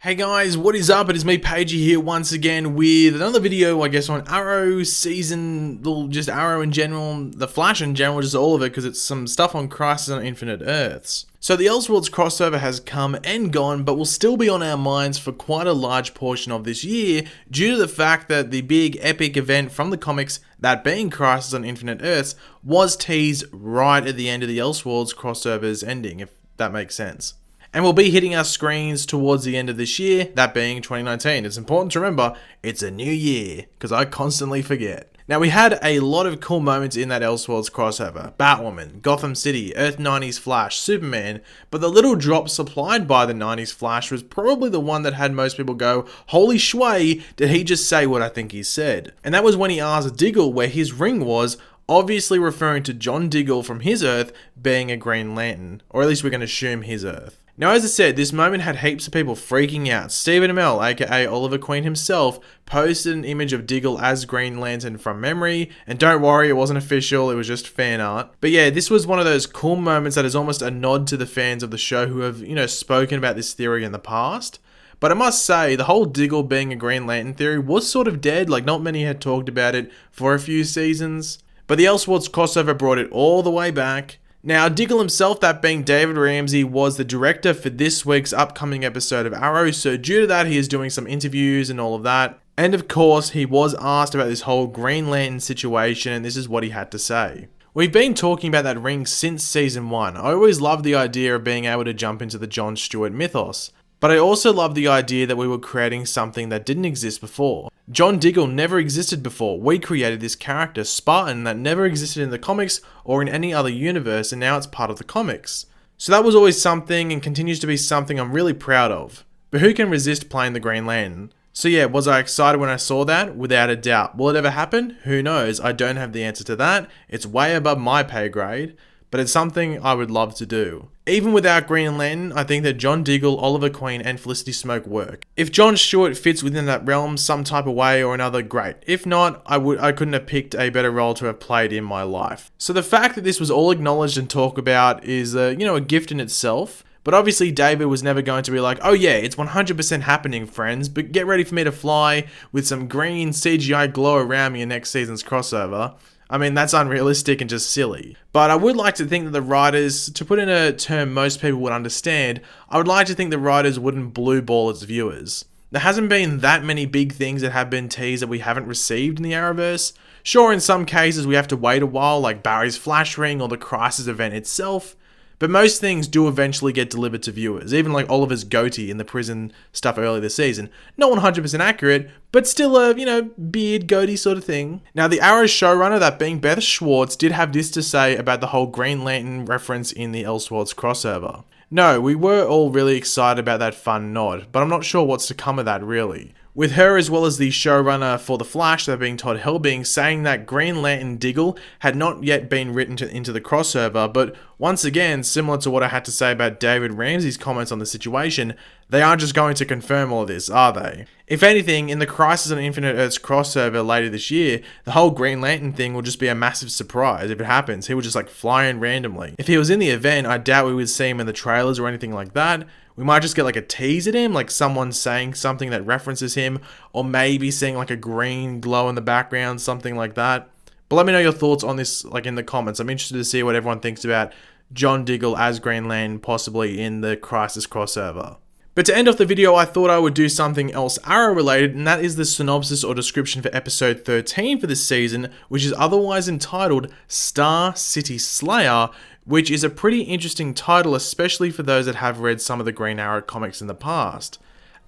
Hey guys, what is up? It is me, Pagey, here once again with another video, I guess, on Arrow season, well, just Arrow in general, The Flash in general, just all of it, because it's some stuff on Crisis on Infinite Earths. So the Elseworlds crossover has come and gone, but will still be on our minds for quite a large portion of this year, due to the fact that the big epic event from the comics, that being Crisis on Infinite Earths, was teased right at the end of the Elseworlds crossover's ending, if that makes sense. And will be hitting our screens towards the end of this year, that being 2019. It's important to remember, it's a new year, because I constantly forget. Now, we had a lot of cool moments in that Elseworlds crossover. Batwoman, Gotham City, Earth 90s Flash, Superman, but the little drop supplied by the 90s Flash was probably the one that had most people go, holy shway, did he just say what I think he said? And that was when he asked Diggle where his ring was, obviously referring to John Diggle from his Earth being a Green Lantern, or at least we're going to assume his Earth. Now, as I said, this moment had heaps of people freaking out. Stephen Amell, aka Oliver Queen himself, posted an image of Diggle as Green Lantern from memory, and don't worry, it wasn't official, it was just fan art. But yeah, this was one of those cool moments that is almost a nod to the fans of the show who have, spoken about this theory in the past. But I must say, the whole Diggle being a Green Lantern theory was sort of dead, like not many had talked about it for a few seasons. But the Elseworlds crossover brought it all the way back. Now, Diggle himself, that being David Ramsey, was the director for this week's upcoming episode of Arrow, so due to that, he is doing some interviews and all of that. And of course, he was asked about this whole Green Lantern situation, and this is what he had to say. We've been talking about that ring since season 1. I always loved the idea of being able to jump into the John Stewart mythos. But I also love the idea that we were creating something that didn't exist before. John Diggle never existed before. We created this character, Spartan, that never existed in the comics or in any other universe, and now it's part of the comics. So that was always something and continues to be something I'm really proud of. But who can resist playing the Green Lantern? So yeah, was I excited when I saw that? Without a doubt. Will it ever happen? Who knows? I don't have the answer to that. It's way above my pay grade. But it's something I would love to do. Even without Green Lantern, I think that John Diggle, Oliver Queen, and Felicity Smoke work. If John Stewart fits within that realm some type of way or another, great. If not, I couldn't have picked a better role to have played in my life. So the fact that this was all acknowledged and talked about is, a gift in itself. But obviously David was never going to be like, oh yeah, it's 100% happening, friends, but get ready for me to fly with some green CGI glow around me in next season's crossover. I mean, that's unrealistic and just silly. But I would like to think that the writers, to put in a term most people would understand, I would like to think the writers wouldn't blue ball its viewers. There hasn't been that many big things that have been teased that we haven't received in the Arrowverse. Sure, in some cases we have to wait a while, like Barry's Flash Ring or the Crisis event itself. But most things do eventually get delivered to viewers, even like Oliver's goatee in the prison stuff earlier this season. Not 100% accurate, but still a, beard goatee sort of thing. Now, the Arrow showrunner, that being Beth Schwartz, did have this to say about the whole Green Lantern reference in the Elseworlds crossover. No, we were all really excited about that fun nod, but I'm not sure what's to come of that really. With her as well as the showrunner for The Flash, that being Todd Helbing, saying that Green Lantern Diggle had not yet been written into the crossover, but once again, similar to what I had to say about David Ramsey's comments on the situation, they aren't just going to confirm all of this, are they? If anything, in the Crisis on Infinite Earths crossover later this year, the whole Green Lantern thing will just be a massive surprise. If it happens, he will just fly in randomly. If he was in the event, I doubt we would see him in the trailers or anything like that. We might just get a tease at him, like someone saying something that references him, or maybe seeing a green glow in the background, something like that. But let me know your thoughts on this in the comments. I'm interested to see what everyone thinks about John Diggle as Green Lantern, possibly in the Crisis crossover. But to end off the video, I thought I would do something else Arrow related, and that is the synopsis or description for episode 13 for this season, which is otherwise entitled Star City Slayer, which is a pretty interesting title, especially for those that have read some of the Green Arrow comics in the past.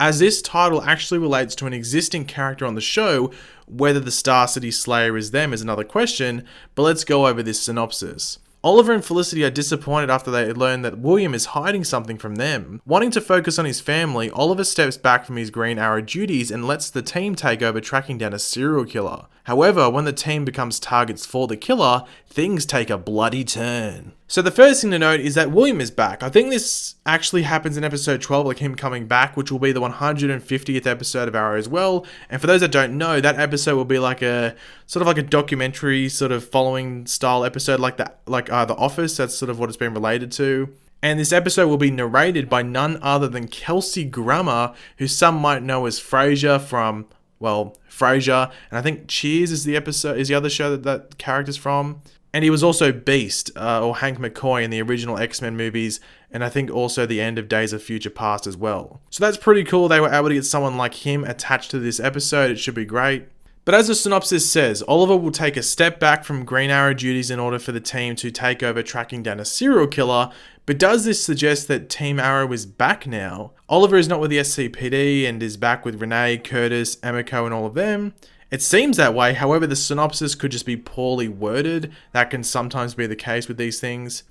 As this title actually relates to an existing character on the show, whether the Star City Slayer is them is another question, but let's go over this synopsis. Oliver and Felicity are disappointed after they learn that William is hiding something from them. Wanting to focus on his family, Oliver steps back from his Green Arrow duties and lets the team take over tracking down a serial killer. However, when the team becomes targets for the killer, things take a bloody turn. So the first thing to note is that William is back. I think this actually happens in episode 12, him coming back, which will be the 150th episode of Arrow as well. And for those that don't know, that episode will be a documentary sort of following style episode, like The Office. That's sort of what it's been related to. And this episode will be narrated by none other than Kelsey Grammer, who some might know as Frasier from, well, Frasier, and I think Cheers is the other show that character's from. And he was also Beast, or Hank McCoy in the original X-Men movies, and I think also the end of Days of Future Past as well. So that's pretty cool. They were able to get someone like him attached to this episode. It should be great. But as the synopsis says, Oliver will take a step back from Green Arrow duties in order for the team to take over tracking down a serial killer. But does this suggest that Team Arrow is back now? Oliver is not with the SCPD and is back with Renee, Curtis, Emiko, and all of them. It seems that way, however the synopsis could just be poorly worded. That can sometimes be the case with these things.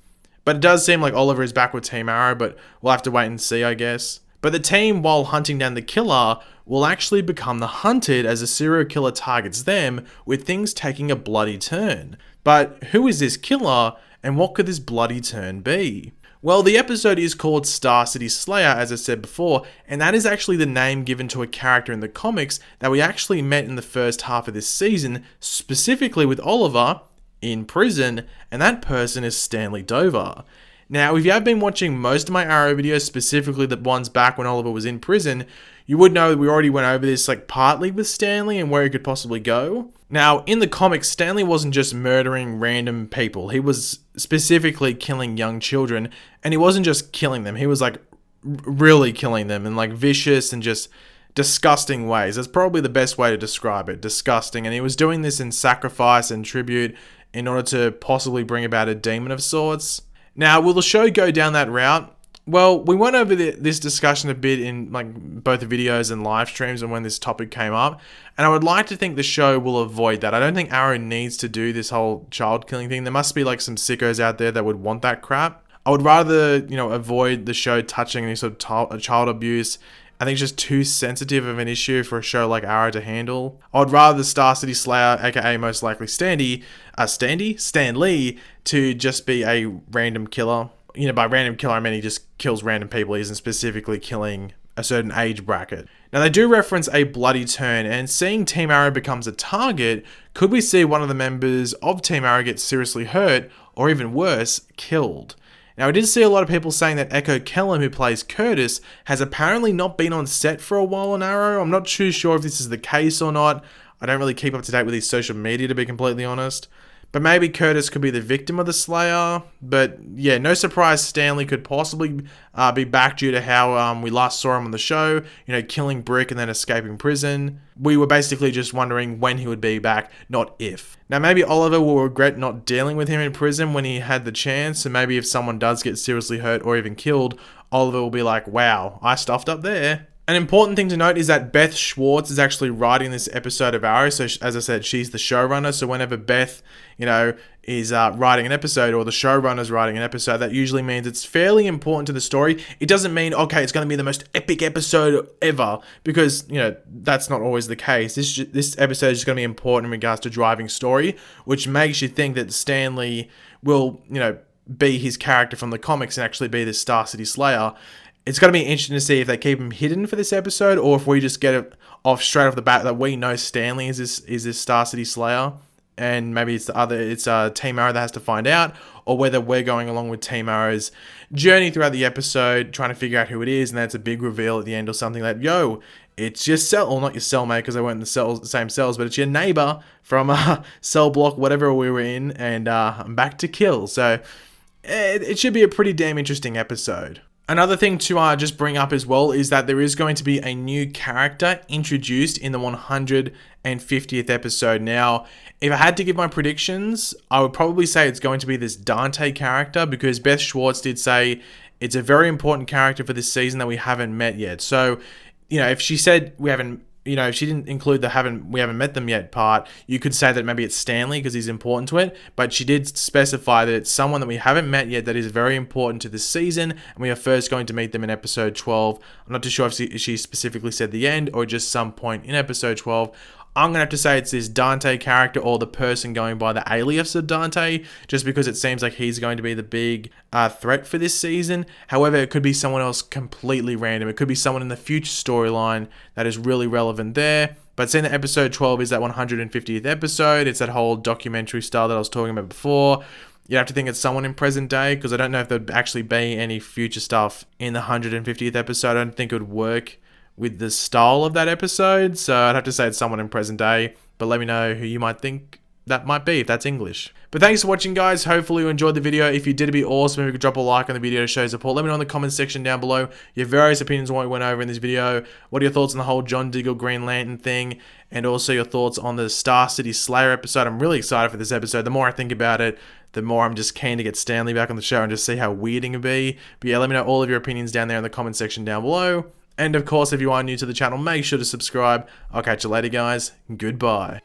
But it does seem like Oliver is back with Team Arrow, but we'll have to wait and see, I guess. But the team, while hunting down the killer, will actually become the hunted as a serial killer targets them, with things taking a bloody turn. But who is this killer, and what could this bloody turn be? Well, the episode is called Star City Slayer, as I said before, and that is actually the name given to a character in the comics that we actually met in the first half of this season, specifically with Oliver in prison, and that person is Stanley Dover. Now, if you have been watching most of my Arrow videos, specifically the ones back when Oliver was in prison, you would know that we already went over this partly with Stanley and where he could possibly go. Now, in the comics, Stanley wasn't just murdering random people. He was specifically killing young children, and he wasn't just killing them. He was really killing them in vicious and just disgusting ways. That's probably the best way to describe it. Disgusting. And he was doing this in sacrifice and tribute in order to possibly bring about a demon of sorts. Now, will the show go down that route? Well, we went over this discussion a bit in both the videos and live streams and when this topic came up, and I would like to think the show will avoid that. I don't think Arrow needs to do this whole child killing thing. There must be some sickos out there that would want that crap. I would rather, avoid the show touching any sort of child abuse. I think it's just too sensitive of an issue for a show like Arrow to handle. I would rather the Star City Slayer, aka most likely Stan Lee, to just be a random killer. By random killer, I mean he just kills random people. He isn't specifically killing a certain age bracket. Now, they do reference a bloody turn, and seeing Team Arrow becomes a target, could we see one of the members of Team Arrow get seriously hurt, or even worse, killed? Now, I did see a lot of people saying that Echo Kellum, who plays Curtis, has apparently not been on set for a while on Arrow. I'm not too sure if this is the case or not. I don't really keep up to date with his social media, to be completely honest. But maybe Curtis could be the victim of the Slayer. But yeah, no surprise Stanley could possibly be back due to how we last saw him on the show. Killing Brick and then escaping prison. We were basically just wondering when he would be back, not if. Now maybe Oliver will regret not dealing with him in prison when he had the chance. So maybe if someone does get seriously hurt or even killed, Oliver will be like, wow, I stuffed up there. An important thing to note is that Beth Schwartz is actually writing this episode of Arrow. So as I said, she's the showrunner. So whenever Beth, is writing an episode, or the showrunner's writing an episode, that usually means it's fairly important to the story. It doesn't mean, okay, it's going to be the most epic episode ever, because, that's not always the case. This episode is going to be important in regards to driving story, which makes you think that Stanley will, be his character from the comics and actually be the Star City Slayer. It's going to be interesting to see if they keep him hidden for this episode, or if we just get it off straight off the bat that we know Stanley is this Star City Slayer, and maybe it's Team Arrow that has to find out, or whether we're going along with Team Arrow's journey throughout the episode, trying to figure out who it is, and that's a big reveal at the end or something like, yo, it's your cell, or not your cellmate because they weren't in the same cells, but it's your neighbor from cell block, whatever we were in, and I'm back to kill. So it should be a pretty damn interesting episode. Another thing to just bring up as well is that there is going to be a new character introduced in the 150th episode. Now, if I had to give my predictions, I would probably say it's going to be this Dante character, because Beth Schwartz did say it's a very important character for this season that we haven't met yet. So, if she said if she didn't include the we haven't met them yet part, you could say that maybe it's Stanley because he's important to it, but she did specify that it's someone that we haven't met yet that is very important to this season, and we are first going to meet them in episode 12. I'm not too sure if she specifically said the end or just some point in episode 12. I'm going to have to say it's this Dante character or the person going by the alias of Dante, just because it seems like he's going to be the big threat for this season. However, it could be someone else completely random. It could be someone in the future storyline that is really relevant there. But seeing that episode 12 is that 150th episode, it's that whole documentary style that I was talking about before. You'd have to think it's someone in present day, because I don't know if there'd actually be any future stuff in the 150th episode. I don't think it would work with the style of that episode, so I'd have to say it's someone in present day. But let me know who you might think that might be, if that's English. But thanks for watching, guys. Hopefully you enjoyed the video. If you did, it'd be awesome if you could drop a like on the video to show support. Let me know in the comments section down below your various opinions on what we went over in this video. What are your thoughts on the whole John Diggle Green Lantern thing? And also your thoughts on the Star City Slayer episode. I'm really excited for this episode. The more I think about it, the more I'm just keen to get Stanley back on the show and just see how weird it can be. But yeah, let me know all of your opinions down there in the comment section down below. And of course, if you are new to the channel, make sure to subscribe. I'll catch you later, guys. Goodbye.